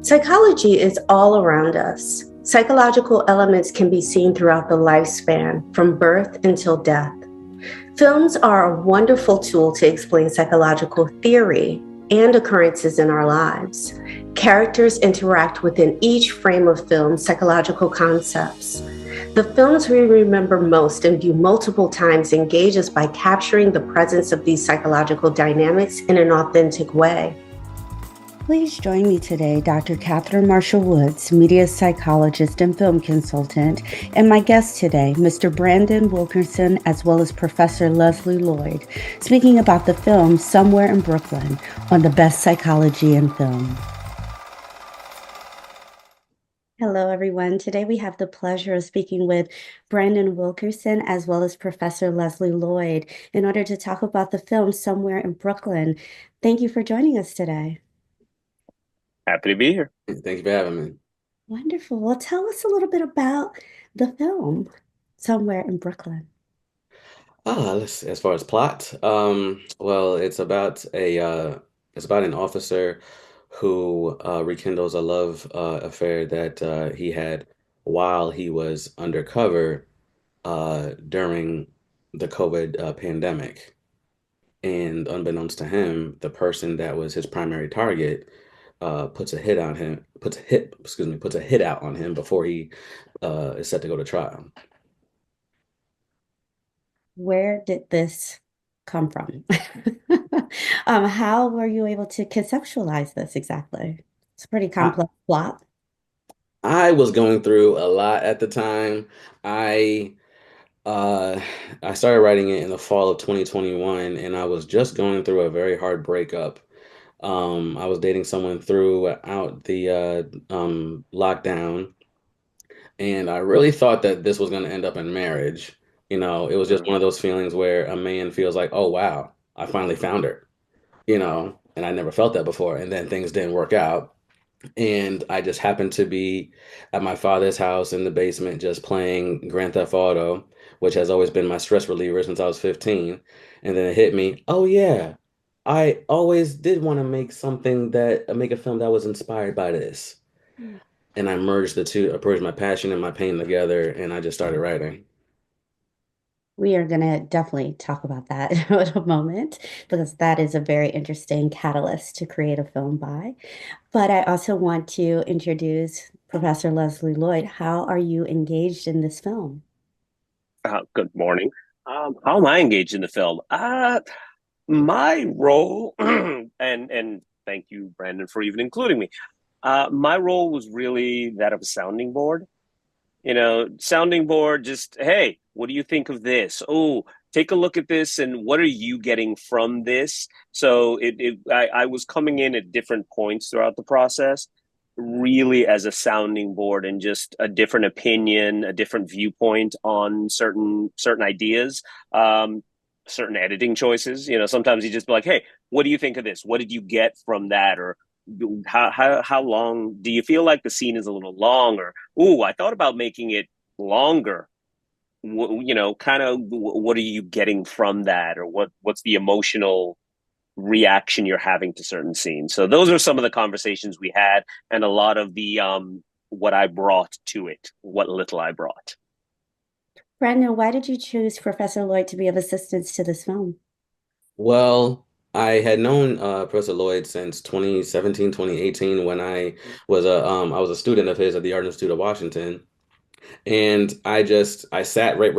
Psychology is all around us. Psychological elements can be seen throughout the lifespan, from birth until death. Films are a wonderful tool to explain psychological theory and occurrences in our lives. Characters interact within each frame of film psychological concepts. The films we remember most and view multiple times engage us by capturing the presence of these psychological dynamics in an authentic way. Please join me today, Dr. Katherine Marshall Woods, media psychologist and film consultant, and my guest today, Mr. Brandon Wilkerson, as well as Professor Lloyd, speaking about the film Somewhere in Brooklyn on the best psychology in film. Hello, everyone. Today we have the pleasure of speaking with Brandon Wilkerson as well as Professor Lloyd in order to talk about the film Somewhere in Brooklyn. Thank you for joining us today. Happy to be here. Thank you for having me. Wonderful. Well, tell us a little bit about the film, Somewhere in Brooklyn. As far as plot, well, it's about an officer who rekindles a love affair that he had while he was undercover during the COVID pandemic. And unbeknownst to him, the person that was his primary target puts a hit out on him before he is set to go to trial. Where did this come from? How were you able to conceptualize this exactly? It's a pretty complex plot. I was going through a lot at the time. I I started writing it in the fall of 2021, and I was just going through a very hard breakup. I was dating someone throughout the lockdown, and I really thought that this was going to end up in marriage. It was just one of those feelings where a man feels like, oh, wow, I finally found her, and I never felt that before. And then things didn't work out. And I just happened to be at my father's house in the basement just playing Grand Theft Auto, which has always been my stress reliever since I was 15. And then it hit me, oh, yeah, I always did want to make a film that was inspired by this. And I merged the two, I merged my passion and my pain together, and I just started writing. We are going to definitely talk about that in a moment because that is a very interesting catalyst to create a film by. But I also want to introduce Professor Lloyd. How are you engaged in this film? Good morning. How am I engaged in the film? My role, and thank you, Brandon, for even including me. My role was really that of a sounding board. Sounding board, just, hey, what do you think of this? Oh, take a look at this, and what are you getting from this? So I was coming in at different points throughout the process, really as a sounding board and just a different opinion, a different viewpoint on certain ideas, certain editing choices. Sometimes you just be like, hey, what do you think of this? What did you get from that? Or how long do you feel like the scene is a little long? Or, ooh, I thought about making it longer. Kind of what are you getting from that? Or what's the emotional reaction you're having to certain scenes? So those are some of the conversations we had, and a lot of the what I brought to it, what little I brought. Brandon, why did you choose Professor Lloyd to be of assistance to this film? Well, I had known Professor Lloyd since 2017, 2018, when I was a student of his at the Art Institute of Washington. And I sat right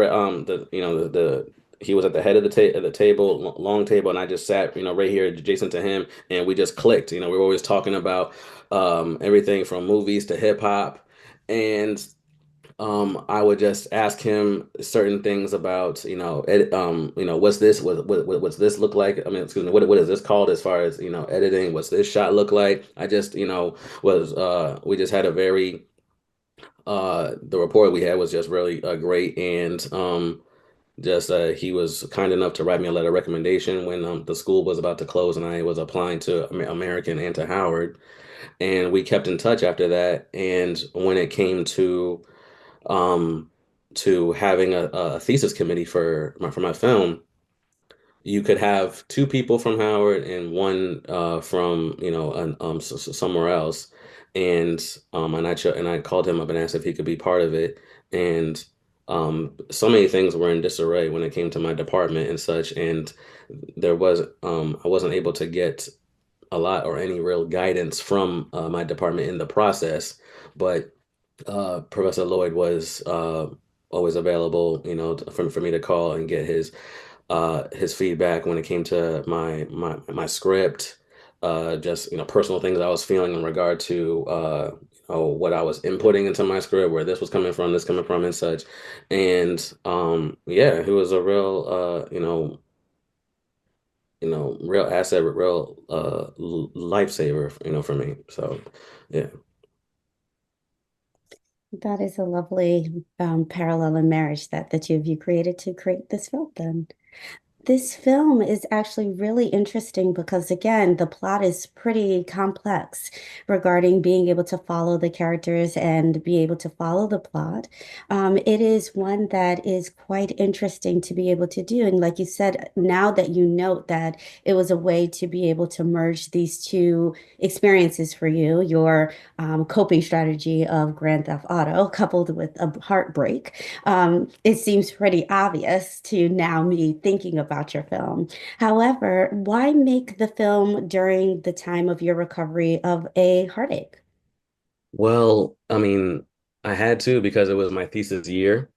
he was at the head of the table, long table, and I just sat, right here adjacent to him, and we just clicked. We were always talking about everything from movies to hip hop. And I would just ask him certain things about, what's this look like? I mean, excuse me, what is this called as far as, editing? What's this shot look like? I just, we just had a very, the rapport we had was just really great. And just he was kind enough to write me a letter of recommendation when the school was about to close and I was applying to American and to Howard. And we kept in touch after that. And when it came to having a thesis committee for my film, you could have two people from Howard and one from somewhere else, and I called him up and asked if he could be part of it, and so many things were in disarray when it came to my department and such, and there was I wasn't able to get a lot or any real guidance from my department in the process, but Professor Lloyd was always available, for me to call and get his feedback when it came to my script, just personal things I was feeling in regard to what I was inputting into my script, where this was coming from, this coming from, and such. And yeah, he was a real real asset, real lifesaver, for me. So yeah. That is a lovely parallel in marriage that the two of you created to create this film then. This film is actually really interesting because, again, the plot is pretty complex regarding being able to follow the characters and be able to follow the plot. It is one that is quite interesting to be able to do. And like you said, now that you note that it was a way to be able to merge these two experiences for you, your coping strategy of Grand Theft Auto coupled with a heartbreak, it seems pretty obvious to now me thinking about your film. However, why make the film during the time of your recovery of a heartache? Well, I mean, I had to because it was my thesis year,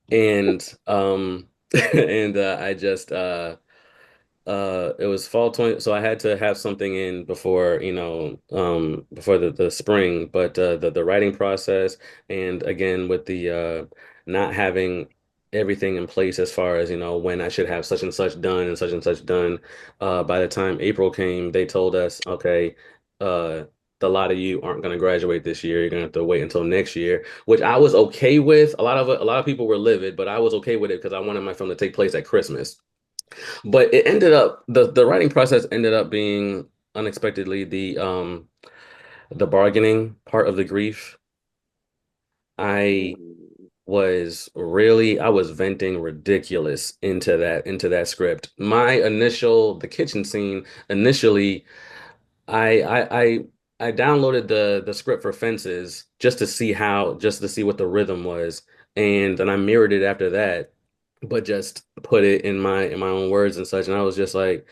and and I just it was fall 20, so I had to have something in before, before the spring, but the writing process, and again with the not having everything in place as far as, when I should have such and such done and such done, by the time April came, they told us, okay, a lot of you aren't going to graduate this year. You're going to have to wait until next year, which I was okay with. A lot of people were livid, but I was okay with it because I wanted my film to take place at Christmas. But it ended up the writing process ended up being unexpectedly the bargaining part of the grief. I I was venting ridiculous into that script. The kitchen scene initially, I I I I downloaded the script for Fences just to see what the rhythm was, and then I mirrored it after that, but just put it in my own words and such. And I was like,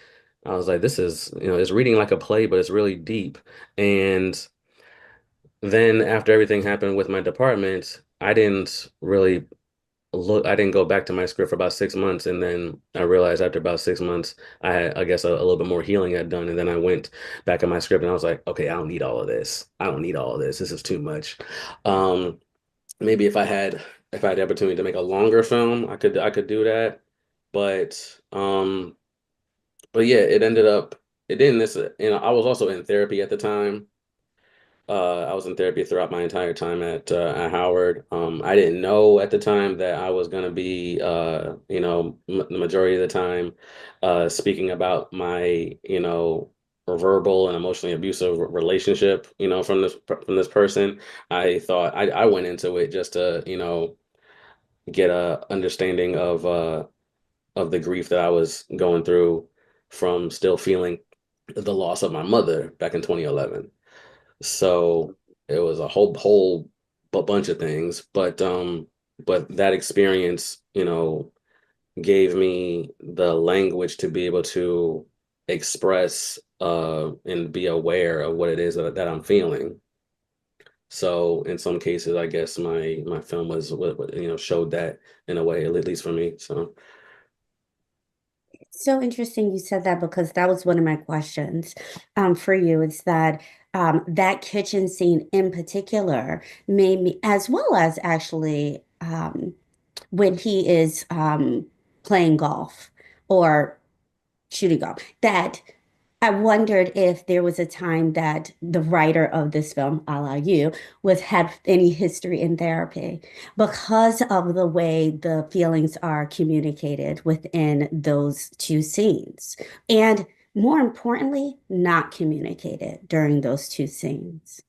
this is, it's reading like a play, but it's really deep. And then after everything happened with my department, I didn't go back to my script for about 6 months, and then I realized after about 6 months, I guess a little bit more healing had done, and then I went back at my script, and I was like, okay, I don't need all of this. I don't need all of this. This is too much. Um, Maybe if I had the opportunity to make a longer film, I could do that, but yeah, it didn't necessarily. I was also in therapy at the time. I was in therapy throughout my entire time at Howard. I didn't know at the time that I was going to be, m the majority of the time, speaking about my, verbal and emotionally abusive relationship, from this person. I went into it just to, get a understanding of the grief that I was going through from still feeling the loss of my mother back in 2011. So it was a whole bunch of things, but that experience, gave me the language to be able to express and be aware of what it is that I'm feeling. So in some cases, I guess my film was what showed that in a way, at least for me. So So interesting you said that because that was one of my questions for you. It's that that kitchen scene in particular made me, as well as actually when he is playing golf or shooting golf, that I wondered if there was a time that the writer of this film, a la you, was had any history in therapy because of the way the feelings are communicated within those two scenes. And More importantly, not communicated during those two scenes.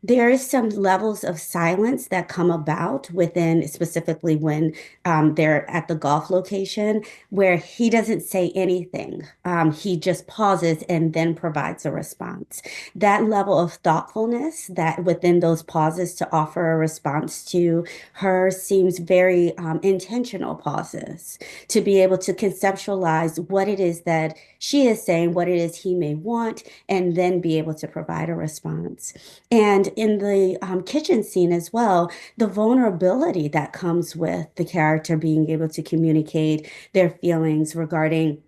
There is some levels of silence that come about within, specifically when they're at the golf location, where he doesn't say anything. He just pauses and then provides a response. That level of thoughtfulness that within those pauses to offer a response to her seems very intentional pauses to be able to conceptualize what it is that she is saying, what it is he may want, and then be able to provide a response. And in the kitchen scene as well, the vulnerability that comes with the character being able to communicate their feelings regarding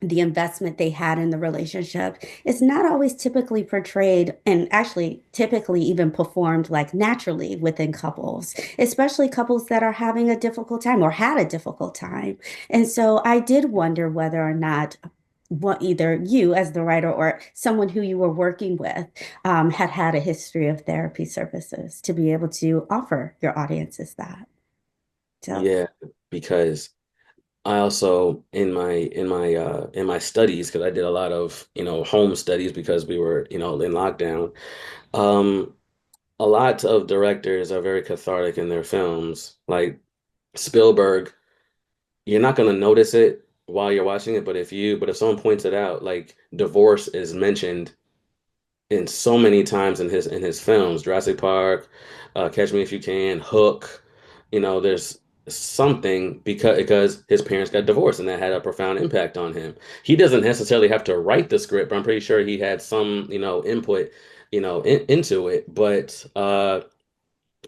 the investment they had in the relationship is not always typically portrayed and actually typically even performed like naturally within couples, especially couples that are having a difficult time or had a difficult time. And so I did wonder whether or not what either you as the writer or someone who you were working with had had a history of therapy services to be able to offer your audiences that. So Yeah, because I also in my studies, because I did a lot of, home studies because we were, in lockdown. Um, a lot of directors are very cathartic in their films. Like Spielberg, you're not gonna notice it while you're watching it, but if someone points it out, like divorce is mentioned in so many times in his films, Jurassic Park, Catch Me If You Can, Hook. There's something because his parents got divorced and that had a profound impact on him. He doesn't necessarily have to write the script, but I'm pretty sure he had some, input, into it. But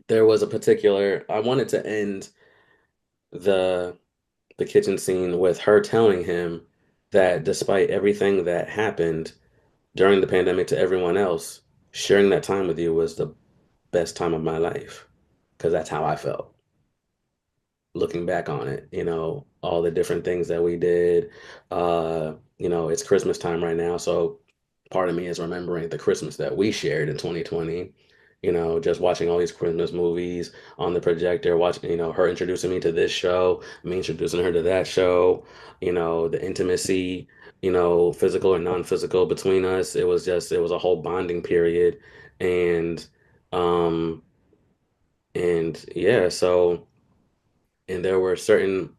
there was a particular I wanted to end the the kitchen scene with her telling him that despite everything that happened during the pandemic to everyone else, sharing that time with you was the best time of my life. Because that's how I felt looking back on it, all the different things that we did. It's Christmas time right now, so part of me is remembering the Christmas that we shared in 2020. Just watching all these Christmas movies on the projector, watching, her introducing me to this show, me introducing her to that show, the intimacy, physical or non-physical between us. It was a whole bonding period. And, um, and yeah, so and there were certain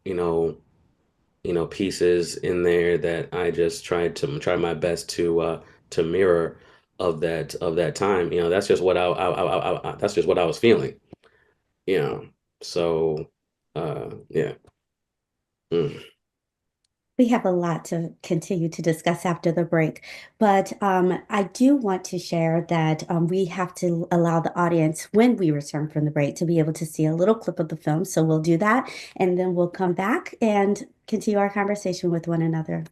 pieces in there that I just try my best to mirror of that time. That's just what that's just what I was feeling. you know so yeah. Mm. we have a lot to continue to discuss after the break, but I do want to share that we have to allow the audience, when we return from the break, to be able to see a little clip of the film. So we'll do that, and then we'll come back and continue our conversation with one another.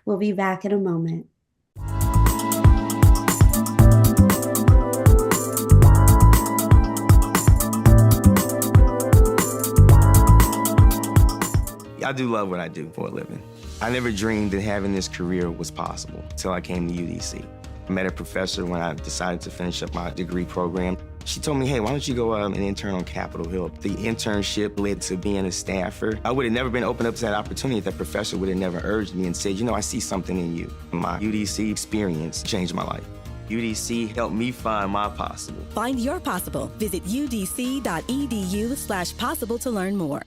We'll be back in a moment. I do love what I do for a living. I never dreamed that having this career was possible until I came to UDC. I met a professor when I decided to finish up my degree program. She told me, hey, why don't you go and intern on Capitol Hill? The internship led to being a staffer. I would have never been opened up to that opportunity if that professor would have never urged me and said, I see something in you. My UDC experience changed my life. UDC helped me find my possible. Find your possible. Visit udc.edu/possible to learn more.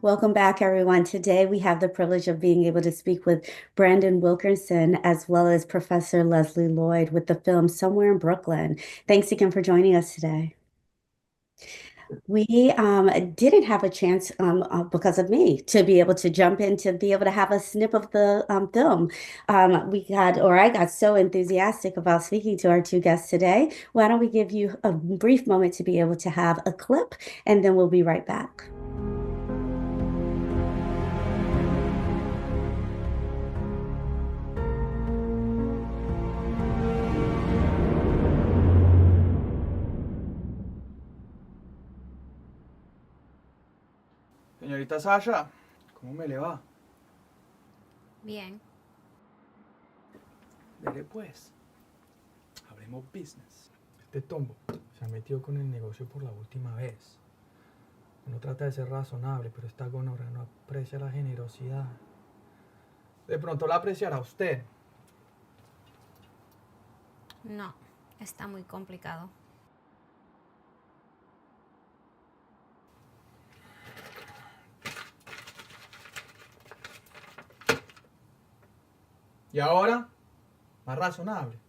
Welcome back, everyone. Today we have the privilege of being able to speak with Brandon Wilkerson as well as Professor Leslie Lloyd with the film Somewhere in Brooklyn. Thanks again for joining us today. We didn't have a chance because of me to be able to jump in to be able to have a snip of the film. I got so enthusiastic about speaking to our two guests today. Why don't we give you a brief moment to be able to have a clip, and then we'll be right back. Señorita Sasha, ¿cómo me le va? Bien. Veré pues. Hablemos business. este tombo se ha metido con el negocio por la última vez. Uno trata de ser razonable, pero esta gonorrea no aprecia la generosidad. De pronto la apreciará usted. No, está muy complicado. Y ahora, más razonable.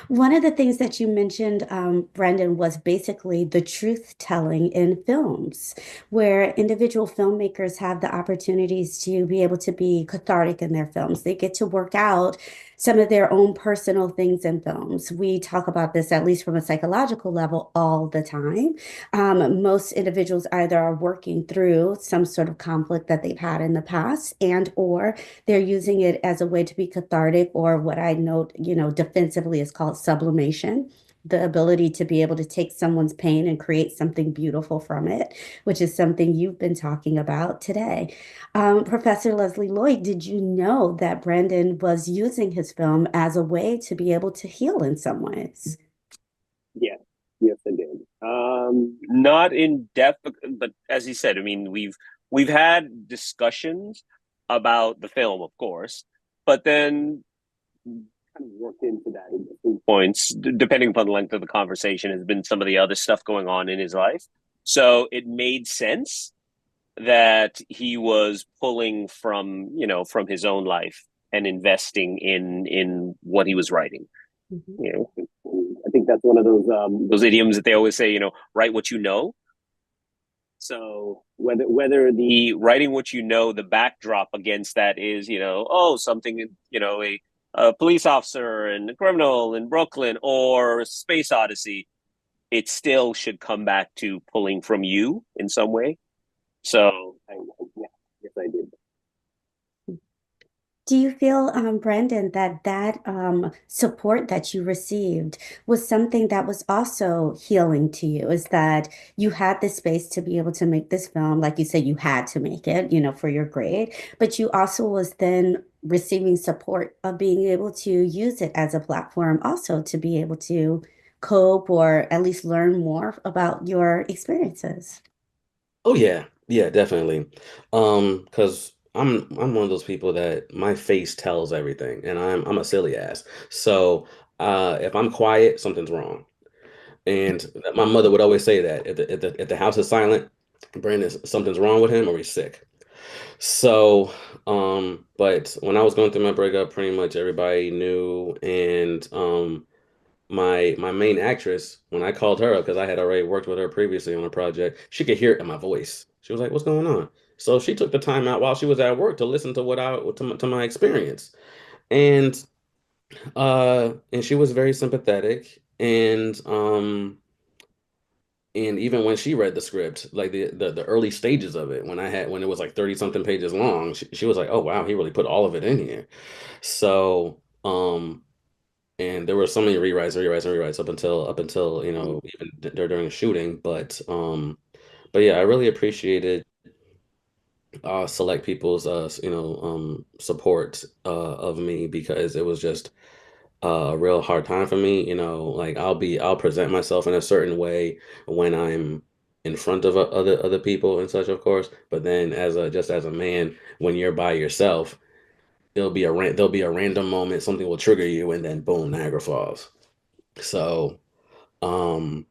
One of the things that you mentioned, Brandon, was basically the truth telling in films, where individual filmmakers have the opportunities to be able to be cathartic in their films. They get to work out some of their own personal things in films. We talk about this, at least from a psychological level, all the time. Most individuals either are working through some sort of conflict that they've had in the past, and or they're using it as a way to be cathartic, or what I note, defensively is called sublimation. The ability to be able to take someone's pain and create something beautiful from it, which is something you've been talking about today. Professor Leslie Lloyd, did you know that Brandon was using his film as a way to be able to heal in some ways? Yes, I did. Not in depth, but as he said, I mean, we've had discussions about the film, of course, but then kind of worked into that in different points, depending upon the length of the conversation, has been some of the other stuff going on in his life. So it made sense that he was pulling from his own life and investing in what he was writing. I think that's one of those idioms that they always say, write what you know. So whether the writing what you know, the backdrop against that is, something, a police officer and a criminal in Brooklyn or Space Odyssey, it still should come back to pulling from you in some way. So yes, I did. Do you feel, Brandon, that support that you received was something that was also healing to you? Is that you had the space to be able to make this film, like you said, you had to make it, for your grade, but you also was then receiving support of being able to use it as a platform also to be able to cope or at least learn more about your experiences. Oh yeah, definitely. Because I'm one of those people that my face tells everything, and I'm a silly ass. So if I'm quiet, something's wrong. And my mother would always say that if the house is silent, Brandon, something's wrong with him or he's sick. So, but when I was going through my breakup, pretty much everybody knew, and my main actress, when I called her up because I had already worked with her previously on a project, she could hear it in my voice. She was like, "What's going on?" So she took the time out while she was at work to listen to my experience, and and she was very sympathetic, and even when she read the script, like the early stages of it, when it was like 30 something pages long, she was like, "Oh wow, he really put all of it in here." So and there were so many rewrites up until even during the shooting, but yeah, I really appreciated select people's support of me, because it was just a real hard time for me. Like I'll present myself in a certain way when I'm in front of other people and such, of course, but then just as a man, when you're by yourself, there'll be a random moment, something will trigger you, and then boom, Niagara Falls. So, um,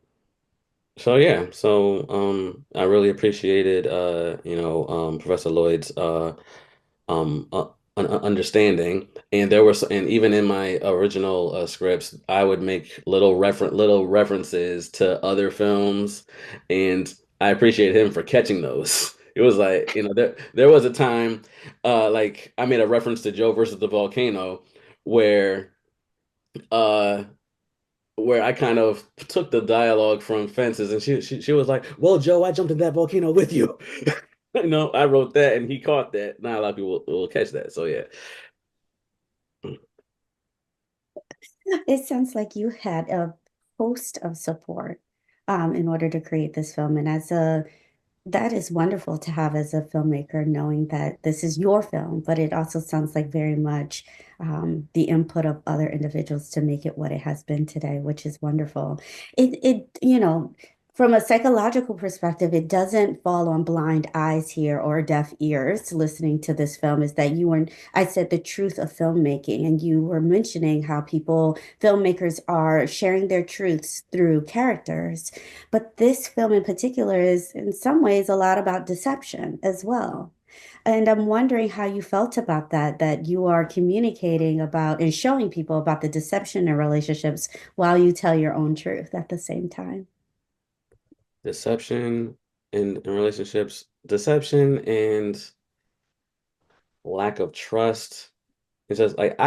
I really appreciated Professor Lloyd's understanding. And and even in my original scripts, I would make little references to other films, and I appreciate him for catching those. It was like, there was a time, like I made a reference to Joe versus the volcano, where uh where I kind of took the dialogue from Fences, and she was like, "Well, Joe, I jumped in that volcano with you." I wrote that, and he caught that. Not a lot of people will catch that. So yeah. It sounds like you had a host of support in order to create this film. And that is wonderful to have as a filmmaker, knowing that this is your film, but it also sounds like very much the input of other individuals to make it what it has been today, which is wonderful. From a psychological perspective, it doesn't fall on blind eyes here or deaf ears listening to this film. Is that you were, I said, the truth of filmmaking, and you were mentioning how filmmakers are sharing their truths through characters. But this film in particular is, in some ways, a lot about deception as well. And I'm wondering how you felt about that you are communicating about and showing people about the deception in relationships while you tell your own truth at the same time. Deception in relationships, deception and lack of trust. It's just like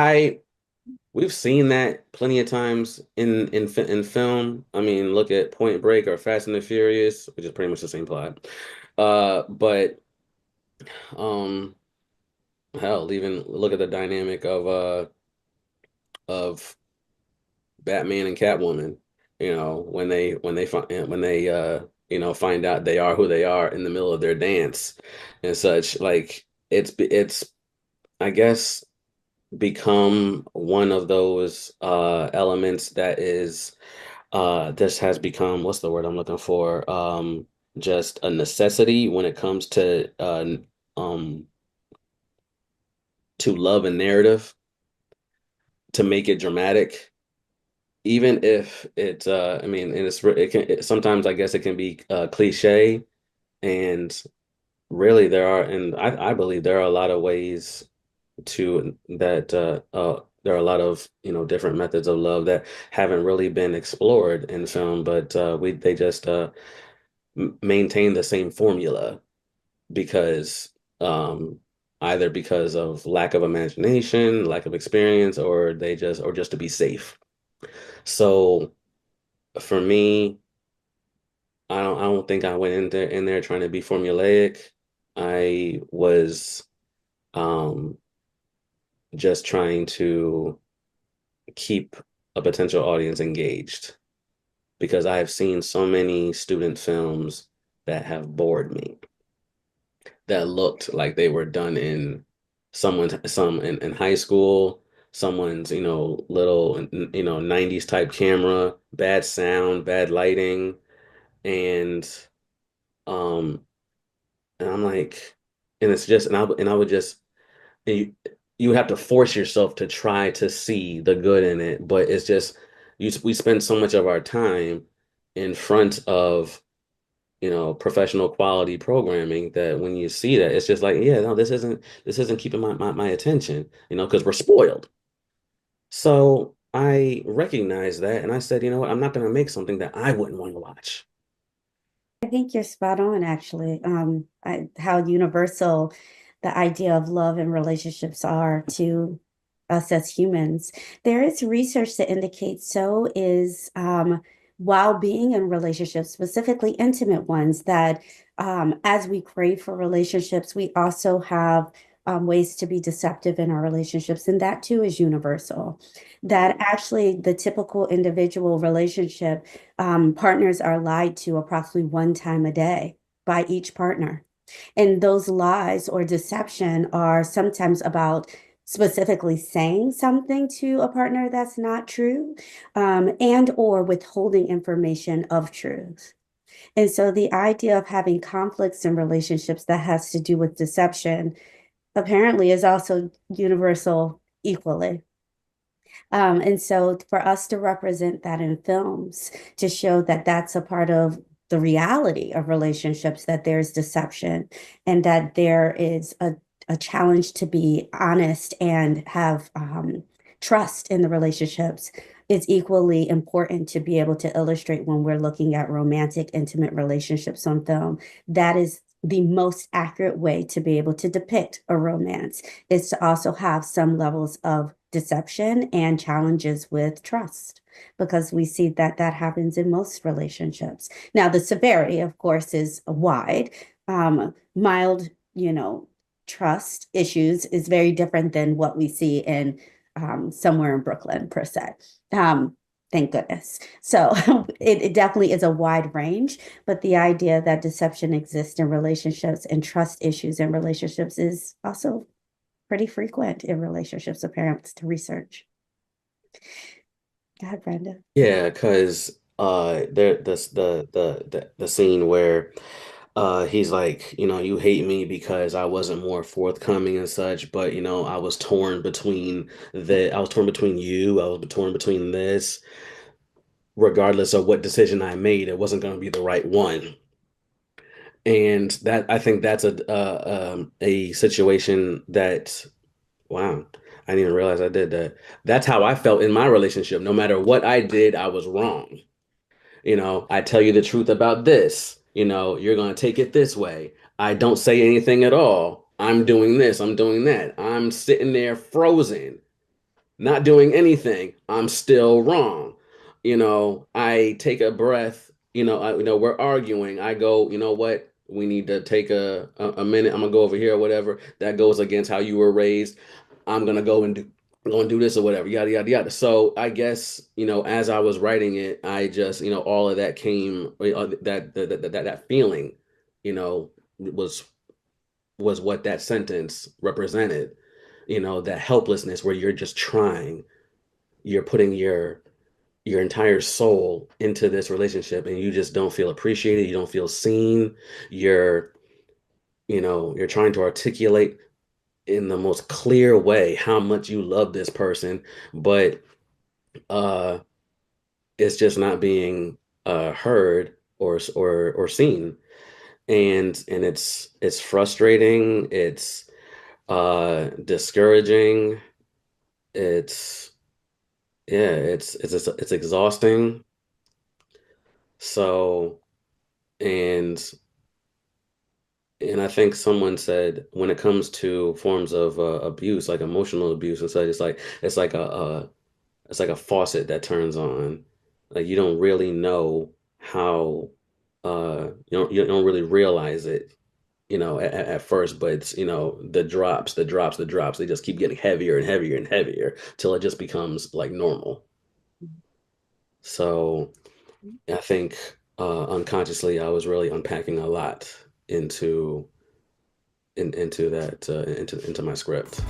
we've seen that plenty of times in film. I mean, look at Point Break or Fast and the Furious, which is pretty much the same plot. But um, hell, even look at the dynamic of Batman and Catwoman. Find out they are who they are in the middle of their dance and such. Like it's I guess become one of those elements that is this has become, what's the word I'm looking for? Just a necessity when it comes um to love and narrative, to make it dramatic, even if it's I mean, and sometimes I guess it can be cliche, and really I believe there are a lot of ways to that there are a lot of different methods of love that haven't really been explored in film, but they just maintain the same formula because either because of lack of imagination, lack of experience, or just to be safe. So for me, I don't think I went in there trying to be formulaic. I was um just trying to keep a potential audience engaged, because I have seen so many student films that have bored me, that looked like they were done in some in high school, someone's, little, 90s type camera, bad sound, bad lighting, and um and I'm like, and it's just and I would just and you have to force yourself to try to see the good in it, but it's just we spend so much of our time in front of professional quality programming, that when you see that, it's just like, yeah, no, this isn't keeping my attention, because we're spoiled. So I recognized that, and I said, you know what, I'm not going to make something that I wouldn't want to watch. I think you're spot on, actually. How universal the idea of love and relationships are to us as humans. There is research that indicates so is while being in relationships, specifically intimate ones, that as we crave for relationships, we also have ways to be deceptive in our relationships. And that too is universal. That actually the typical individual relationship partners are lied to approximately one time a day by each partner. And those lies or deception are sometimes about specifically saying something to a partner that's not true, and or withholding information of truth. And so the idea of having conflicts in relationships that has to do with deception apparently is also universal equally. And so for us to represent that in films, to show that that's a part of the reality of relationships, that there's deception and that there is a challenge to be honest and have trust in the relationships is equally important to be able to illustrate when we're looking at romantic, intimate relationships on film. That is the most accurate way to be able to depict a romance, is to also have some levels of deception and challenges with trust, because we see that that happens in most relationships. Now, the severity, of course, is wide. Mild, trust issues is very different than what we see in somewhere in Brooklyn, per se. Thank goodness. So it definitely is a wide range, but the idea that deception exists in relationships and trust issues in relationships is also pretty frequent in relationships, apparently, to research. Go ahead, Brenda. Yeah, because the scene where he's like, you hate me because I wasn't more forthcoming and such, but I was torn between you, I was torn between this. Regardless of what decision I made, it wasn't going to be the right one. And that, I think that's a situation that, wow, I didn't even realize I did that. That's how I felt in my relationship. No matter what I did, I was wrong. I tell you the truth about this, you're going to take it this way. I don't say anything at all. I'm doing this, I'm doing that. I'm sitting there frozen, not doing anything. I'm still wrong. I take a breath, we're arguing. I go, you know what? We need to take a minute. I'm gonna go over here or whatever. That goes against how you were raised. I'm gonna go and do this or whatever, yada yada yada. So I guess, as I was writing it, I just, all of that came, that feeling, was what that sentence represented. That helplessness where you're just trying, you're putting your entire soul into this relationship and you just don't feel appreciated, you don't feel seen. You're trying to articulate in the most clear way how much you love this person, but it's just not being heard or seen. And it's frustrating, it's discouraging, it's yeah, it's exhausting. So, and I think someone said when it comes to forms of abuse, like emotional abuse and such, it's like a faucet that turns on. Like you don't really know how you don't really realize it, at first, but it's, the drops, they just keep getting heavier and heavier and heavier till it just becomes like normal. So I think unconsciously I was really unpacking a lot into that into my script.